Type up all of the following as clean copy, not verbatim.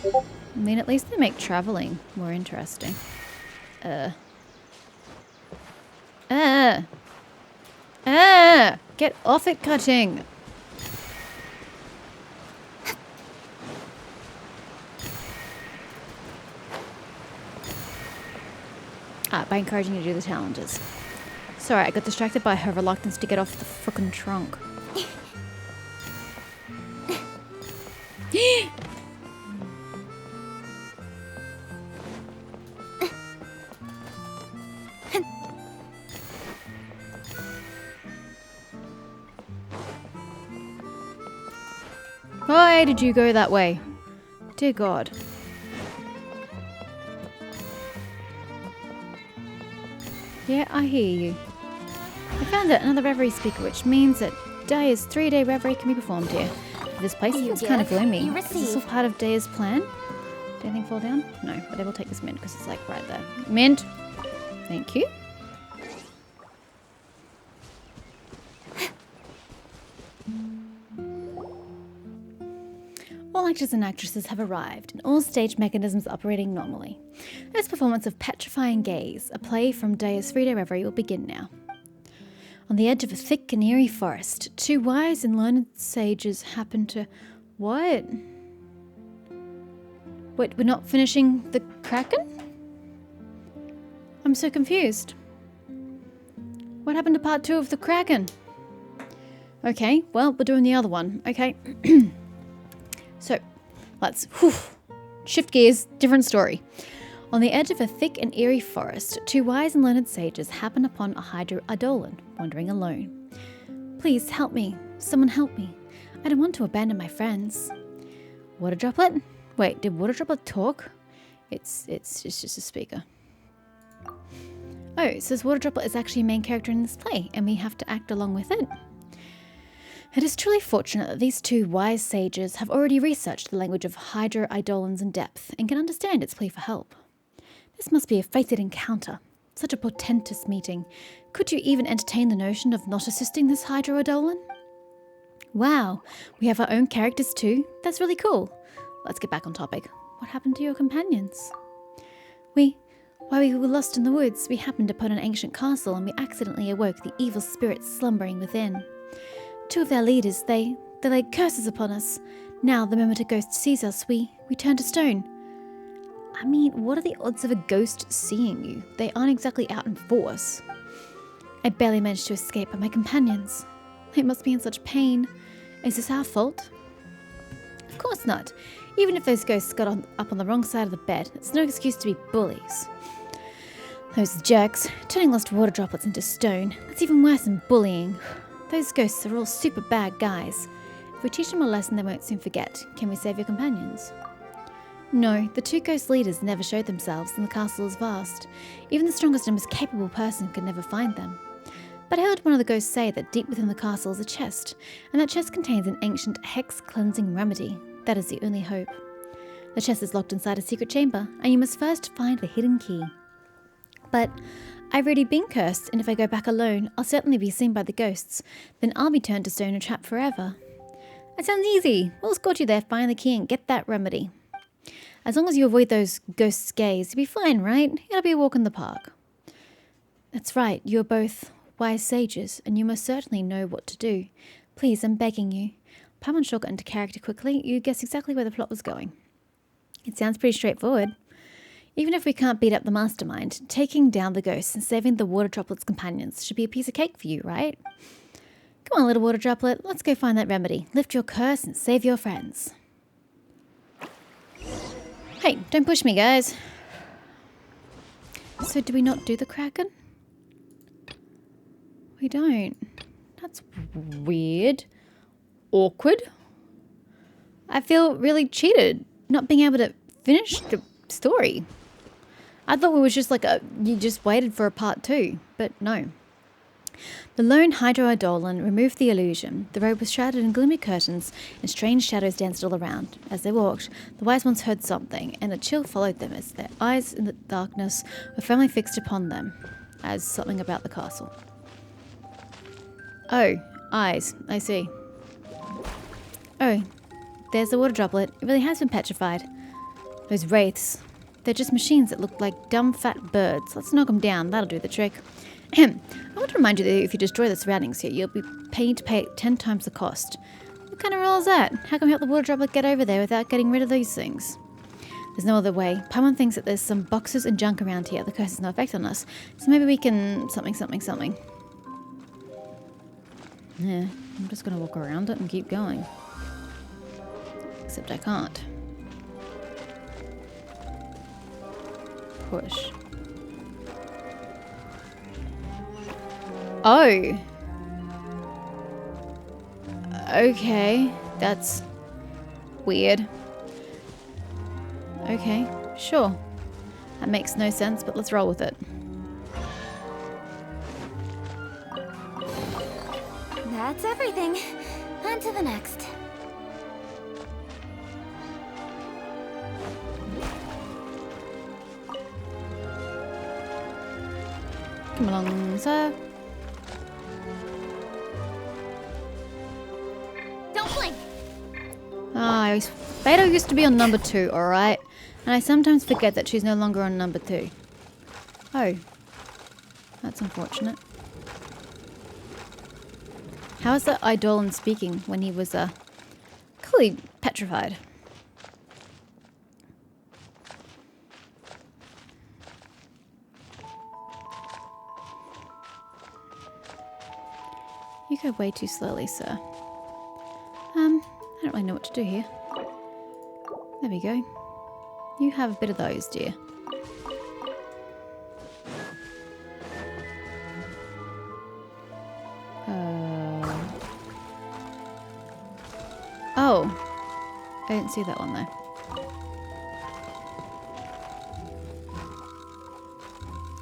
I mean, at least they make traveling more interesting. Get off it, cutting! By encouraging you to do the challenges. Sorry, I got distracted by her reluctance to get off the frickin' trunk. Why did you go that way? Dear God. Yeah, I hear you. I found out another reverie speaker, which means that Daya's 3-day reverie can be performed here. This place feels kind of gloomy. Is this all part of Daya's plan? Did anything fall down? No, but I will take this mint because it's like right there. Mint! Thank you. All actors and actresses have arrived, and all stage mechanisms operating normally. This performance of Petrifying Gaze, a play from Daya's 3-day reverie, will begin now. On the edge of a thick and eerie forest, 2 wise and learned sages happen to... What? Wait, we're not finishing the Kraken? I'm so confused. What happened to part 2 of the Kraken? Okay, well, we're doing the other one. Okay. So, let's shift gears, different story. On the edge of a thick and eerie forest, 2 wise and learned sages happen upon a Hydra Eidolon, wandering alone. Please help me. Someone help me. I don't want to abandon my friends. Water Droplet? Wait, did Water Droplet talk? It's just a speaker. Oh, it says Water Droplet is actually a main character in this play, and we have to act along with it. It is truly fortunate that these 2 wise sages have already researched the language of Hydra Eidolons in depth and can understand its plea for help. This must be a fated encounter. Such a portentous meeting. Could you even entertain the notion of not assisting this Hydra Eidolon? Wow, we have our own characters too? That's really cool. Let's get back on topic. What happened to your companions? While we were lost in the woods, we happened upon an ancient castle and we accidentally awoke the evil spirits slumbering within. 2 of their leaders, they laid curses upon us. Now, the moment a ghost sees us, we turn to stone. I mean, what are the odds of a ghost seeing you? They aren't exactly out in force. I barely managed to escape, but my companions, they must be in such pain. Is this our fault? Of course not. Even if those ghosts got up on the wrong side of the bed, it's no excuse to be bullies. Those jerks, turning lost water droplets into stone, that's even worse than bullying. Those ghosts are all super bad guys. If we teach them a lesson they won't soon forget, can we save your companions? No, the 2 ghost leaders never showed themselves, and the castle is vast. Even the strongest and most capable person could never find them. But I heard one of the ghosts say that deep within the castle is a chest, and that chest contains an ancient hex-cleansing remedy. That is the only hope. The chest is locked inside a secret chamber, and you must first find the hidden key. But I've already been cursed, and if I go back alone, I'll certainly be seen by the ghosts. Then I'll be turned to stone and trapped forever. That sounds easy. We'll escort you there, find the key, and get that remedy. As long as you avoid those ghosts' gaze, you'll be fine, right? It'll be a walk in the park. That's right, you're both wise sages, and you most certainly know what to do. Please, I'm begging you. Paimon got into character quickly. You guessed exactly where the plot was going. It sounds pretty straightforward. Even if we can't beat up the mastermind, taking down the ghosts and saving the water droplet's companions should be a piece of cake for you, right? Come on, little water droplet, let's go find that remedy. Lift your curse and save your friends. Hey, don't push me, guys. So do we not do the Kraken? We don't. That's weird. Awkward. I feel really cheated not being able to finish the story. I thought it was just like you just waited for a part 2, but no. The lone Hydra Eidolon removed the illusion. The road was shrouded in gloomy curtains, and strange shadows danced all around. As they walked, the wise ones heard something, and a chill followed them as their eyes in the darkness were firmly fixed upon them, as something about the castle. Oh, eyes. I see. Oh, there's the water droplet. It really has been petrified. Those wraiths. They're just machines that look like dumb fat birds. Let's knock them down. That'll do the trick. I want to remind you that if you destroy the surroundings here, you'll be paid to pay 10 times the cost. What kind of rule is that? How can we help the water droplet get over there without getting rid of these things? There's no other way. Paimon thinks that there's some boxes and junk around here. The curse has no effect on us. So maybe we can... something. Yeah, I'm just going to walk around it and keep going. Except I can't. Push. Oh! Okay, that's weird. Okay, sure. That makes no sense, but let's roll with it. That's everything. On to the next. Come along, sir. Don't blink! Ah, Beto used to be on number 2, alright? And I sometimes forget that she's no longer on number 2. Oh. That's unfortunate. How is that Eidolon speaking when he was, clearly petrified? You go way too slowly, sir. I don't really know what to do here. There we go. You have a bit of those, dear. Oh. I didn't see that one though.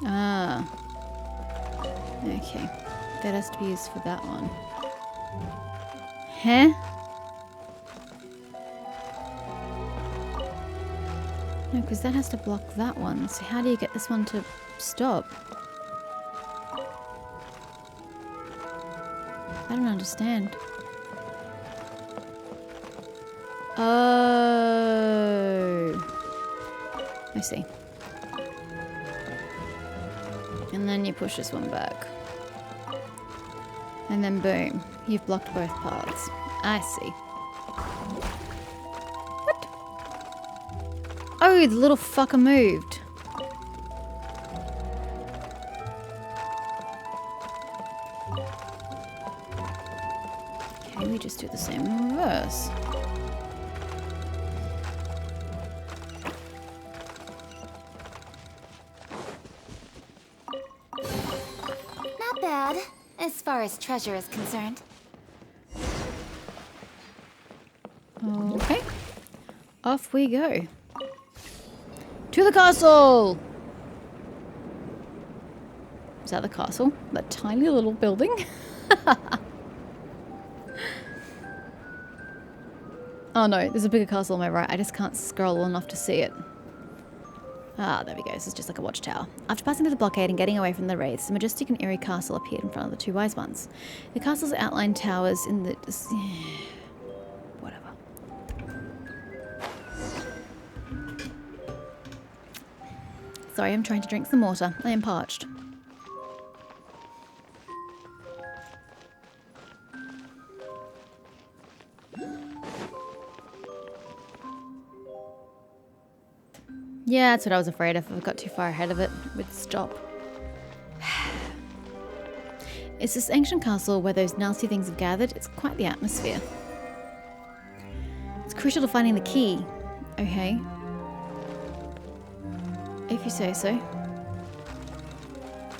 Ah. Okay. That has to be used for that one. Huh? No, because that has to block that one. So how do you get this one to stop? I don't understand. Oh. I see. And then you push this one back. And then boom. You've blocked both paths. I see. What? Oh, the little fucker moved. Okay, we just do the same in reverse. Not bad, as far as treasure is concerned. Okay. Off we go. To the castle! Is that the castle? That tiny little building? Oh no, there's a bigger castle on my right. I just can't scroll enough to see it. Ah, there we go. This is just like a watchtower. After passing through the blockade and getting away from the wraiths, the majestic and eerie castle appeared in front of the two wise ones. The castle's outlined towers in the... Whatever. Sorry, I'm trying to drink some water. I am parched. Yeah, that's what I was afraid of. If I got too far ahead of it, it would stop. It's this ancient castle where those nasty things have gathered. It's quite the atmosphere. It's crucial to finding the key. Okay. If you say so.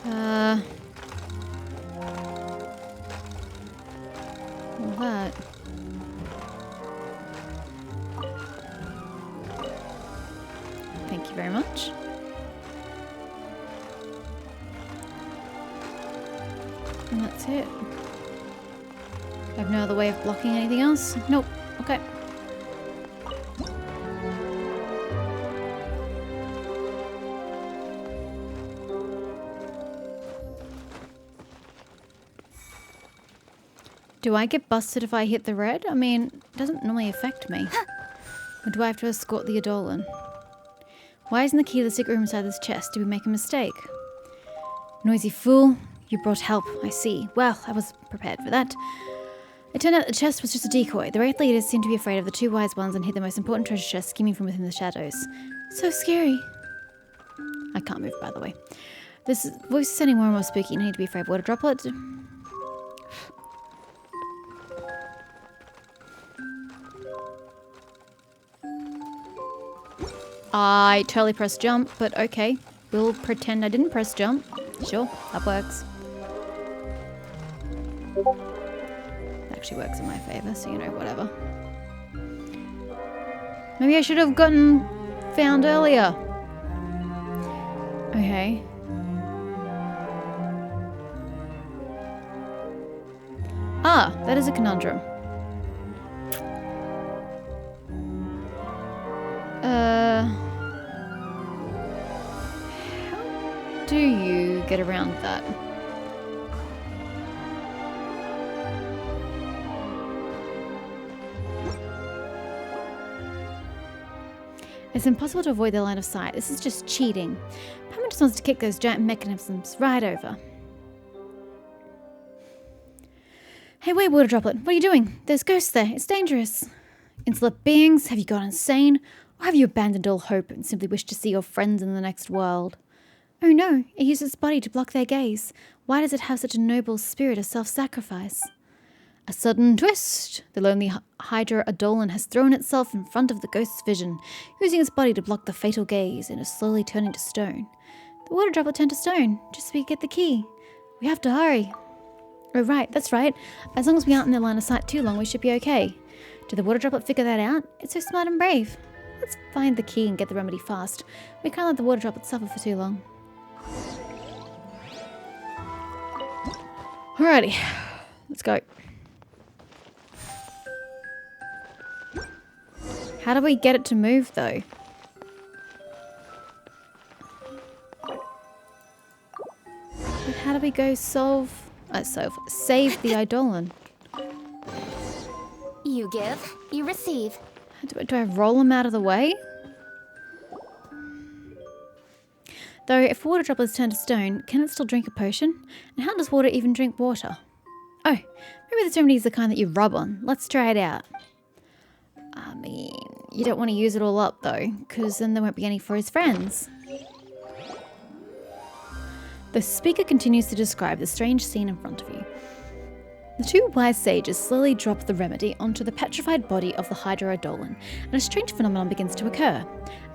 Well, that... Thank you very much. And that's it. I have no other way of blocking anything else? Nope. Okay. Do I get busted if I hit the red? I mean, it doesn't normally affect me. Or do I have to escort the Eidolon? Why isn't the key to the secret room inside this chest? Did we make a mistake? Noisy fool. You brought help, I see. Well, I was prepared for that. It turned out the chest was just a decoy. The Wraith leaders seemed to be afraid of the two wise ones and hid the most important treasure chest scheming from within the shadows. So scary. I can't move, by the way. This voice is sounding more and more spooky. No need to be afraid of water droplet. I totally pressed jump, but okay. We'll pretend I didn't press jump. Sure, that works. That actually works in my favor, so you know, whatever. Maybe I should have gotten found earlier. Okay. Ah, that is a conundrum. How do you get around that? It's impossible to avoid their line of sight. This is just cheating. Paimon just wants to kick those giant mechanisms right over. Hey, wait, water droplet. What are you doing? There's ghosts there. It's dangerous. Insolent beings, have you gone insane? Or have you abandoned all hope and simply wish to see your friends in the next world? Oh no, it uses its body to block their gaze. Why does it have such a noble spirit of self-sacrifice? A sudden twist! The lonely Hydra Adolin has thrown itself in front of the ghost's vision, using its body to block the fatal gaze, and is slowly turning to stone. The water droplet turned to stone, just so we get the key. We have to hurry. Oh right, that's right. As long as we aren't in their line of sight too long, we should be okay. Did the water droplet figure that out? It's so smart and brave. Let's find the key and get the remedy fast. We can't let the water droplet suffer for too long. Alrighty, let's go. How do we get it to move though? But how do we go save the Eidolon? You give, you receive. Do I roll them out of the way? Though, if water droplets turn to stone, can it still drink a potion? And how does water even drink water? Oh, maybe this remedy is the kind that you rub on. Let's try it out. I mean, you don't want to use it all up though, because then there won't be any for his friends. The speaker continues to describe the strange scene in front of you. The two wise sages slowly drop the remedy onto the petrified body of the Hydra Adolin, and a strange phenomenon begins to occur.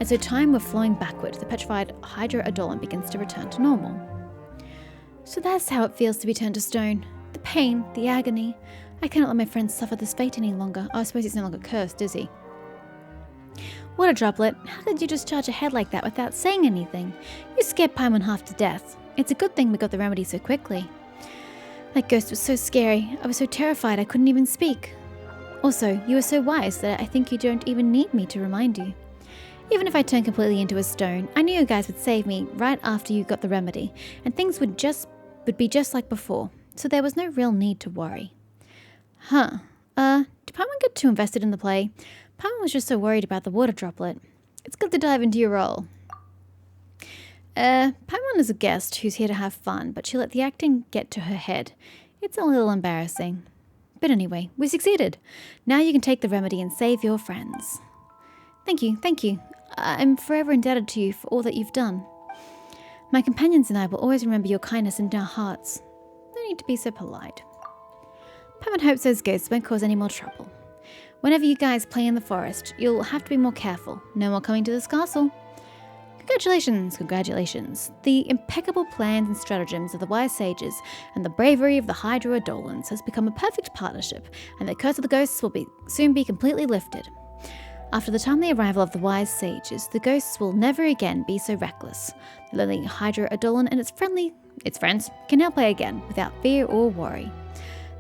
As though time were flowing backward, the petrified Hydra Adolin begins to return to normal. So that's how it feels to be turned to stone. The pain, the agony. I cannot let my friends suffer this fate any longer. Oh, I suppose he's no longer cursed, is he? Water droplet, how did you just charge ahead like that without saying anything? You scared Paimon half to death. It's a good thing we got the remedy so quickly. That ghost was so scary. I was so terrified I couldn't even speak. Also, you are so wise that I think you don't even need me to remind you. Even if I turned completely into a stone, I knew you guys would save me right after you got the remedy, and things would be just like before, so there was no real need to worry. Huh. Did Paimon get too invested in the play? Paimon was just so worried about the water droplet. It's good to dive into your role. Paimon is a guest who's here to have fun, but she let the acting get to her head. It's a little embarrassing. But anyway, we succeeded. Now you can take the remedy and save your friends. Thank you, thank you. I'm forever indebted to you for all that you've done. My companions and I will always remember your kindness in our hearts. No need to be so polite. Paimon hopes those ghosts won't cause any more trouble. Whenever you guys play in the forest, you'll have to be more careful. No more coming to this castle. Congratulations, congratulations. The impeccable plans and stratagems of the wise sages and the bravery of the Hydra Adolins has become a perfect partnership, and the curse of the ghosts will soon be completely lifted. After the timely arrival of the wise sages, the ghosts will never again be so reckless. The lonely Hydra Adolin and its friends can now play again without fear or worry.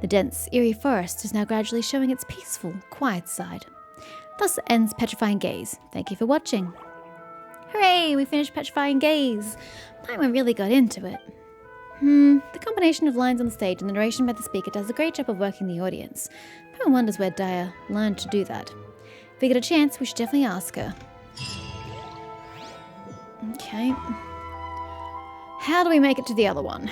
The dense, eerie forest is now gradually showing its peaceful, quiet side. Thus ends Petrifying Gaze. Thank you for watching. Hooray! We finished Petrifying Gaze! Paimon really got into it. The combination of lines on the stage and the narration by the speaker does a great job of working the audience. Paimon wonders where Daya learned to do that. If we get a chance, we should definitely ask her. Okay. How do we make it to the other one?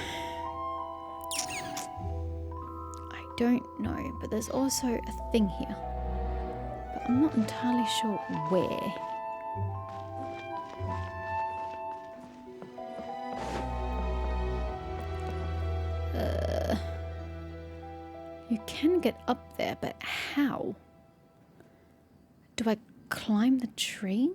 I don't know, but there's also a thing here. But I'm not entirely sure where. You can get up there, but how? Do I climb the tree?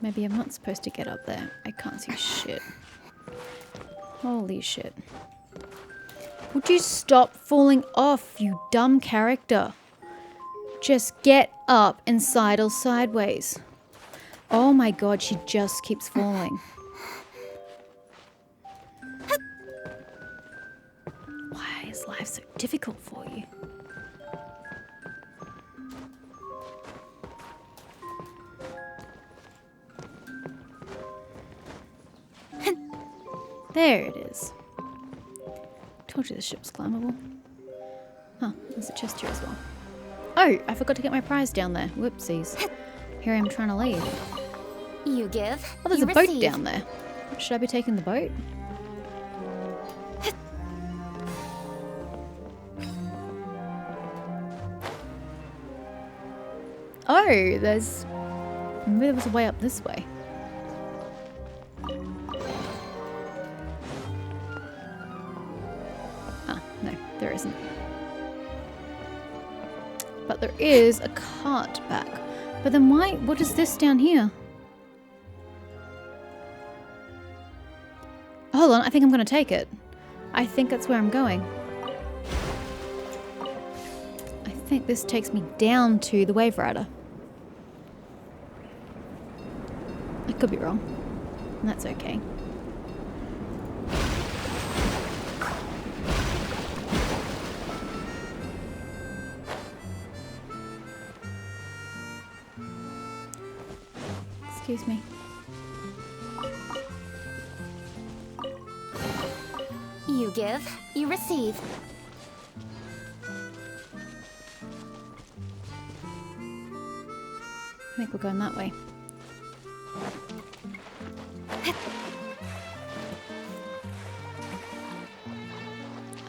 Maybe I'm not supposed to get up there. I can't see shit. Holy shit. Would you stop falling off, you dumb character? Just get up and sidle sideways. Oh my god, she just keeps falling. Why is life so difficult for you? There it is. Told you the ship's climbable. Huh, there's a chest here as well. Oh, I forgot to get my prize down there. Whoopsies. Here I am trying to leave. You give. Oh, there's you a boat receive. down there. Should I be taking the boat? Oh, there's... Maybe there was a way up this way. Ah, no, there isn't. But there is a cart back. But then why? What is this down here? Hold on, I think I'm going to take it. I think that's where I'm going. I think this takes me down to the Wave Rider. I could be wrong. And that's okay. Excuse me. You give. You receive. I think we're going that way.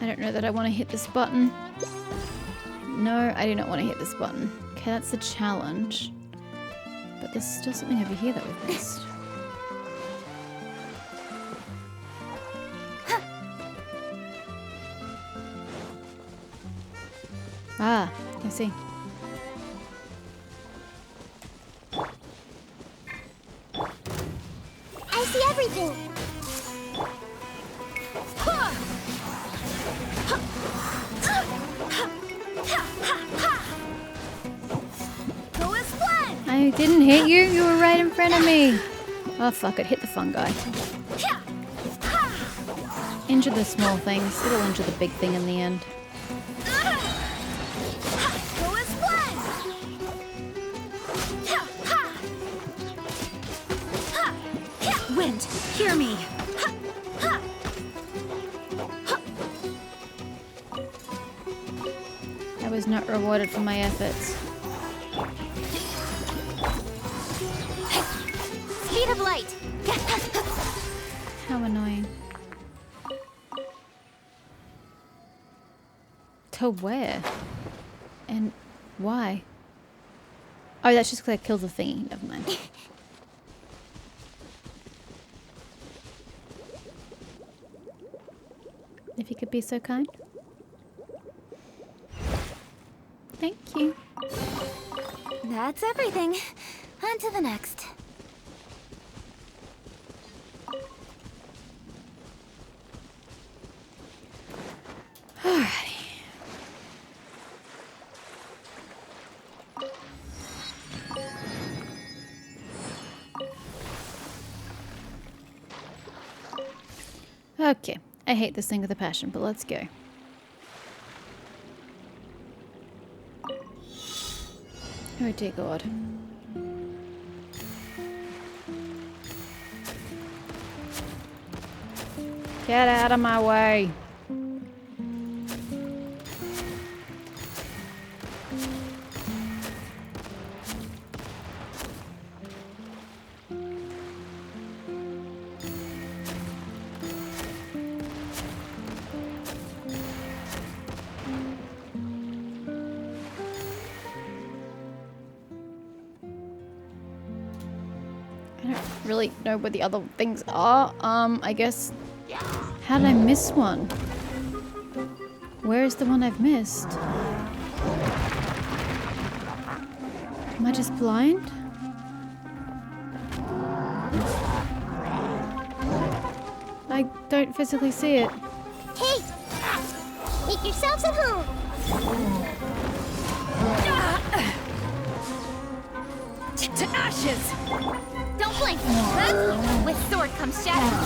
I don't know that I want to hit this button. No, I do not want to hit this button. Okay, that's the challenge. But there's still something over here that we've missed. Ah, I see. I see everything. Go as planned. I didn't hit you. You were right in front of me. Oh, fuck it. Hit the fungi. Injure the small things. It'll injure the big thing in the end. Go as planned. Wind, hear me. I was not rewarded for my efforts. Speed of light. How annoying. To where? And why? Oh, that's just because I killed the thingy. Never mind. If you could be so kind. Thank you. That's everything. On to the next. Alrighty. Okay. I hate this thing with a passion, but let's go. Oh dear God. Get out of my way. I don't really know where the other things are. I guess... How did I miss one? Where is the one I've missed? Am I just blind? I don't physically see it. Hey! Make yourselves at home! To ashes! Don't blink! With sword comes shadow.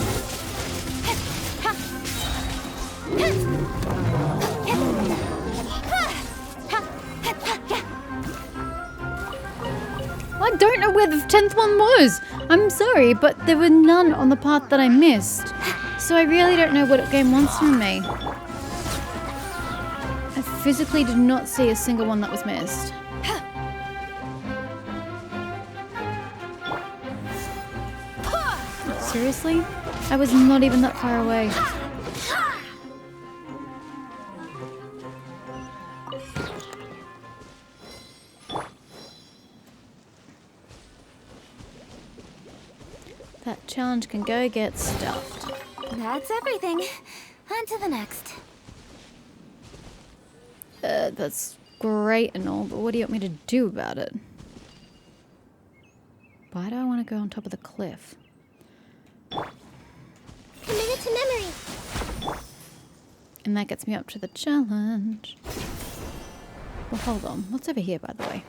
I don't know where the 10th one was. I'm sorry, but there were none on the path that I missed. So I really don't know what game wants from me. I physically did not see a single one that was missed. Seriously? I was not even that far away. That challenge can go get stuffed. That's everything. On to the next. That's great and all, but what do you want me to do about it? Why do I want to go on top of the cliff? Commit it to memory. And that gets me up to the challenge. Well, hold on. What's over here, by the way?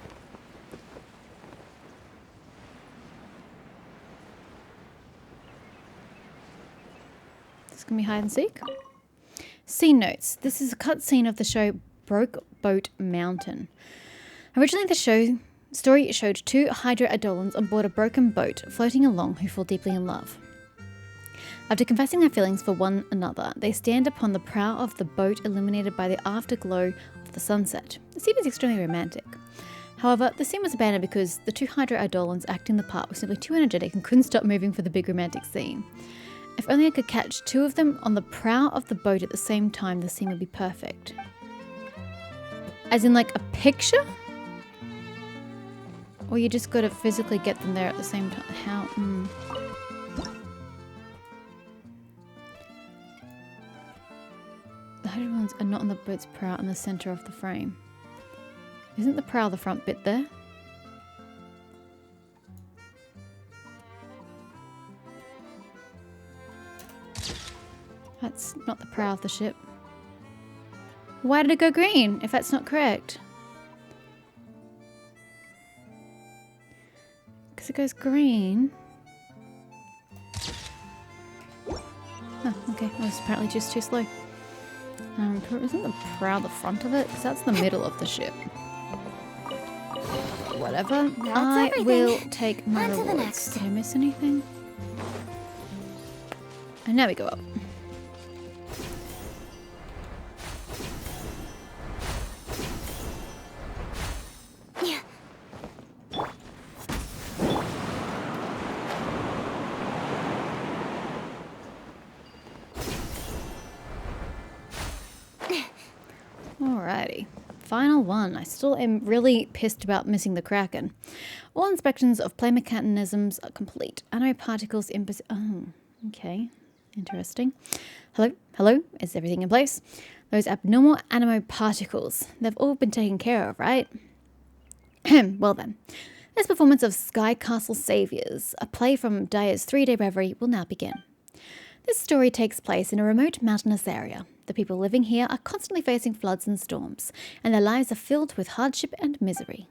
This can be hide and seek. Scene notes. This is a cutscene of the show Broke Boat Mountain. Originally, the story showed two Hydra-Adolans on board a broken boat floating along who fall deeply in love. After confessing their feelings for one another, they stand upon the prow of the boat illuminated by the afterglow of the sunset. The scene is extremely romantic. However, the scene was abandoned because the two Hydra-Adolans acting the part were simply too energetic and couldn't stop moving for the big romantic scene. If only I could catch two of them on the prow of the boat at the same time, the scene would be perfect. As in like a picture? Or you just gotta physically get them there at the same time? How? The hydra ones are not on the boat's prow in the center of the frame. Isn't the prow the front bit there? That's not the prow of the ship. Why did it go green, if that's not correct? Because it goes green. Oh, okay. I was apparently just too slow. Isn't the prow the front of it? Because that's the middle of the ship. Whatever. I will take my rewards. Did I miss anything? And now we go up. Alrighty. Final one. I still am really pissed about missing the Kraken. All inspections of play mechanisms are complete. Nanoparticles in oh, okay. Interesting. Hello? Hello? Is everything in place? Those abnormal nanoparticles. They've all been taken care of, right? Well then. This performance of Sky Castle Saviors, a play from Dyer's 3-day reverie, will now begin. This story takes place in a remote mountainous area. The people living here are constantly facing floods and storms, and their lives are filled with hardship and misery.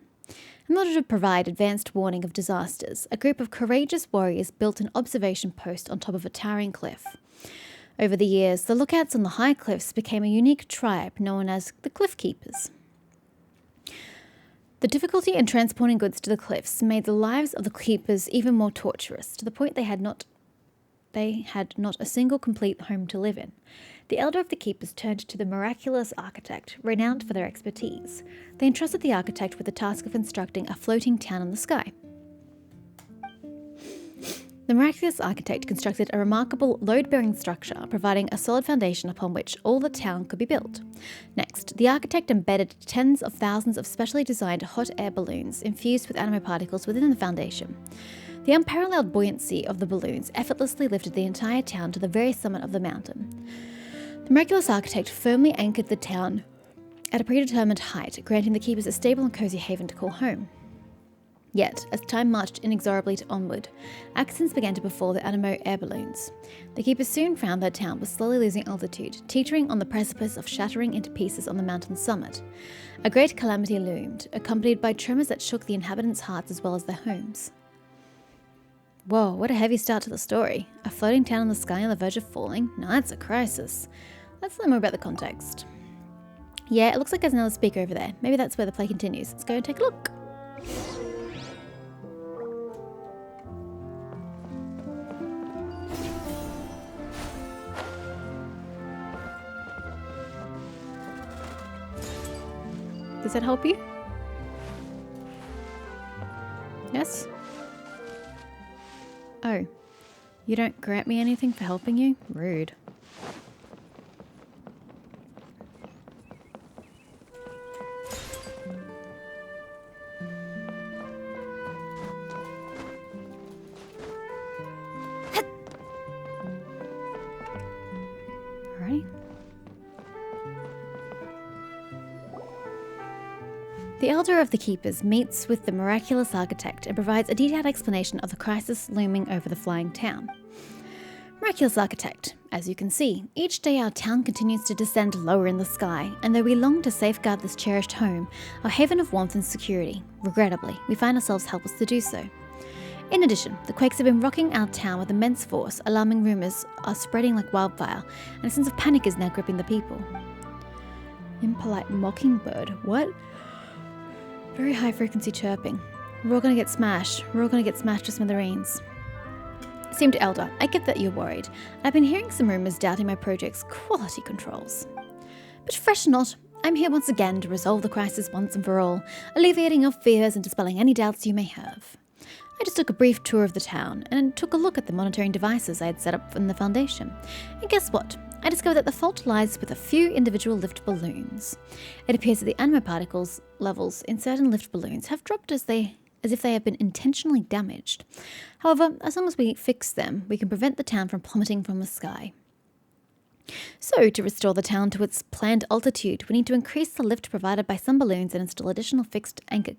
In order to provide advanced warning of disasters, a group of courageous warriors built an observation post on top of a towering cliff. Over the years, the lookouts on the high cliffs became a unique tribe known as the Cliff Keepers. The difficulty in transporting goods to the cliffs made the lives of the keepers even more torturous, to the point they had not they had not a single complete home to live in. The elder of the keepers turned to the miraculous architect, renowned for their expertise. They entrusted the architect with the task of constructing a floating town in the sky. The miraculous architect constructed a remarkable load-bearing structure, providing a solid foundation upon which all the town could be built. Next, the architect embedded tens of thousands of specially designed hot air balloons infused with animo particles within the foundation. The unparalleled buoyancy of the balloons effortlessly lifted the entire town to the very summit of the mountain. The miraculous architect firmly anchored the town at a predetermined height, granting the keepers a stable and cozy haven to call home. Yet, as time marched inexorably onward, accidents began to befall the animo air balloons. The keepers soon found their town was slowly losing altitude, teetering on the precipice of shattering into pieces on the mountain's summit. A great calamity loomed, accompanied by tremors that shook the inhabitants' hearts as well as their homes. Whoa, what a heavy start to the story. A floating town in the sky on the verge of falling? Now that's a crisis. Let's learn more about the context. Yeah, it looks like there's another speaker over there. Maybe that's where the play continues. Let's go and take a look. Does that help you? Yes? Oh, you don't grant me anything for helping you? Rude. Alrighty. The Elder of the Keepers meets with the miraculous architect and provides a detailed explanation of the crisis looming over the flying town. Miraculous architect, as you can see, each day our town continues to descend lower in the sky, and though we long to safeguard this cherished home, our haven of warmth and security, regrettably, we find ourselves helpless to do so. In addition, the quakes have been rocking our town with immense force, alarming rumours are spreading like wildfire, and a sense of panic is now gripping the people. Impolite mockingbird, what? Very high frequency chirping. We're all gonna get smashed. We're all gonna get smashed to smithereens. Esteemed Elder, I get that you're worried. I've been hearing some rumours doubting my project's quality controls. But fresh not, I'm here once again to resolve the crisis once and for all, alleviating your fears and dispelling any doubts you may have. I just took a brief tour of the town and took a look at the monitoring devices I had set up in the foundation. And guess what? I discovered that the fault lies with a few individual lift balloons. It appears that the animo particles levels in certain lift balloons have dropped as if they have been intentionally damaged. However, as long as we fix them, we can prevent the town from plummeting from the sky. So, to restore the town to its planned altitude, we need to increase the lift provided by some balloons and install additional fixed anchor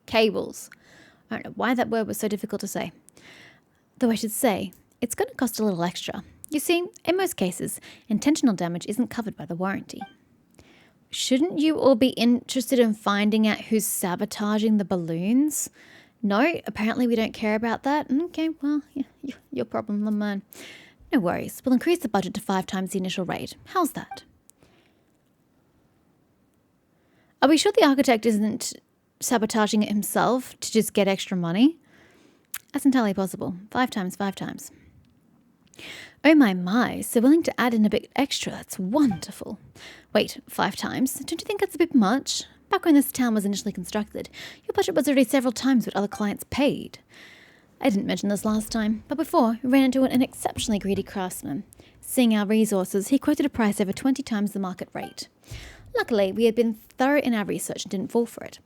cables. I don't know why that word was so difficult to say. Though I should say, it's going to cost a little extra. You see, in most cases, intentional damage isn't covered by the warranty. Shouldn't you all be interested in finding out who's sabotaging the balloons? No, apparently we don't care about that. Okay, well, yeah, your problem, Lemon. No worries, we'll increase the budget to 5 times the initial rate. How's that? Are we sure the architect isn't sabotaging it himself to just get extra money? That's entirely possible. 5 times, 5 times. Oh my, so willing to add in a bit extra, that's wonderful. Wait, 5 times? Don't you think that's a bit much? Back when this town was initially constructed, your budget was already several times what other clients paid. I didn't mention this last time, but before, we ran into an exceptionally greedy craftsman. Seeing our resources, he quoted a price over 20 times the market rate. Luckily, we had been thorough in our research and didn't fall for it.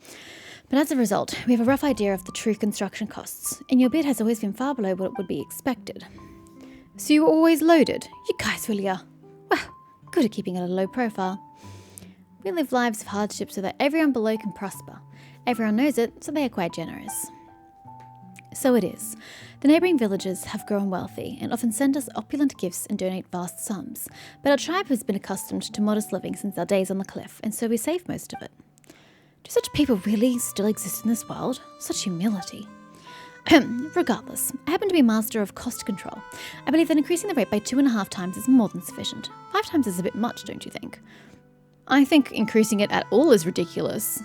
But as a result, we have a rough idea of the true construction costs, and your bid has always been far below what would be expected. So you were always loaded? You guys really are. Well, good at keeping it a low profile. We live lives of hardship so that everyone below can prosper. Everyone knows it, so they are quite generous. So it is. The neighbouring villages have grown wealthy and often send us opulent gifts and donate vast sums. But our tribe has been accustomed to modest living since our days on the cliff, and so we save most of it. Do such people really still exist in this world? Such humility. Regardless, I happen to be master of cost control. I believe that increasing the rate by 2.5 times is more than sufficient. 5 times is a bit much, don't you think? I think increasing it at all is ridiculous.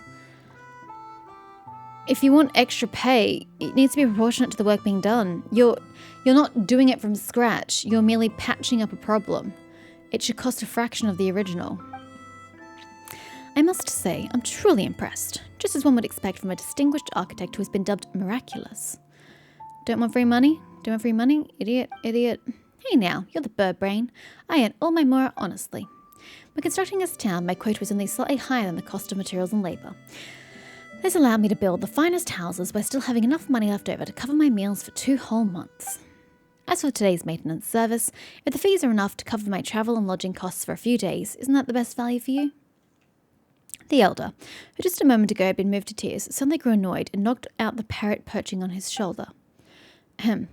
if you want extra pay, it needs to be proportionate to the work being done. You're not doing it from scratch. You're merely patching up a problem. It should cost a fraction of the original. I must say, I'm truly impressed, just as one would expect from a distinguished architect who has been dubbed miraculous. Don't want free money? Don't want free money? Idiot, idiot. Hey now, you're the bird brain. I earn all my mora honestly. When constructing this town, my quota was only slightly higher than the cost of materials and labour. This allowed me to build the finest houses while still having enough money left over to cover my meals for 2 whole months. As for today's maintenance service, if the fees are enough to cover my travel and lodging costs for a few days, isn't that the best value for you? The elder, who just a moment ago had been moved to tears, suddenly grew annoyed and knocked out the parrot perching on his shoulder.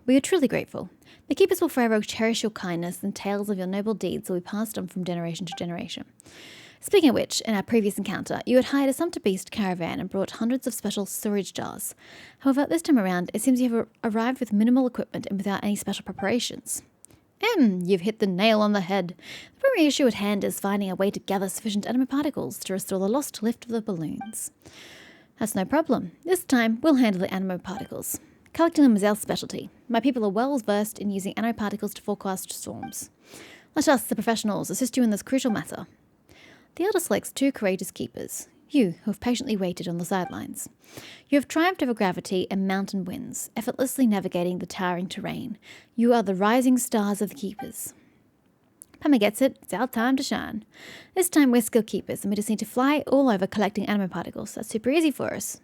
We are truly grateful. The keepers will forever cherish your kindness, and tales of your noble deeds will be passed on from generation to generation. Speaking of which, in our previous encounter, you had hired a sumpter beast caravan and brought hundreds of special storage jars. However, this time around, it seems you have arrived with minimal equipment and without any special preparations. You've hit the nail on the head. The primary issue at hand is finding a way to gather sufficient anima particles to restore the lost lift of the balloons. That's no problem. This time, we'll handle the anima particles. Collecting them is our specialty. My people are well versed in using anima particles to forecast storms. Let us, the professionals, assist you in this crucial matter. The elder selects 2 courageous keepers, you who have patiently waited on the sidelines. You have triumphed over gravity and mountain winds, effortlessly navigating the towering terrain. You are the rising stars of the keepers. Pama gets it, it's our time to shine. This time we're skilled keepers and we just need to fly all over collecting anima particles. That's super easy for us.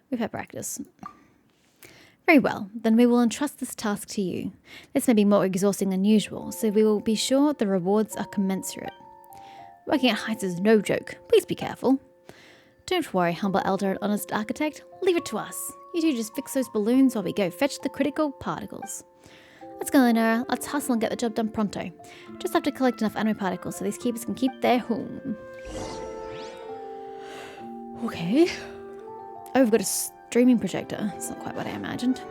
We've had practice. Very well, then we will entrust this task to you. This may be more exhausting than usual, so we will be sure the rewards are commensurate. Working at heights is no joke. Please be careful. Don't worry, humble elder and honest architect. Leave it to us. You two just fix those balloons while we go fetch the critical particles. Let's go, Lunara. Let's hustle and get the job done pronto. Just have to collect enough anima particles so these keepers can keep their home. Okay. Oh, we've got a streaming projector. It's not quite what I imagined.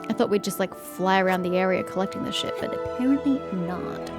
I thought we'd just like fly around the area collecting this shit, but apparently not.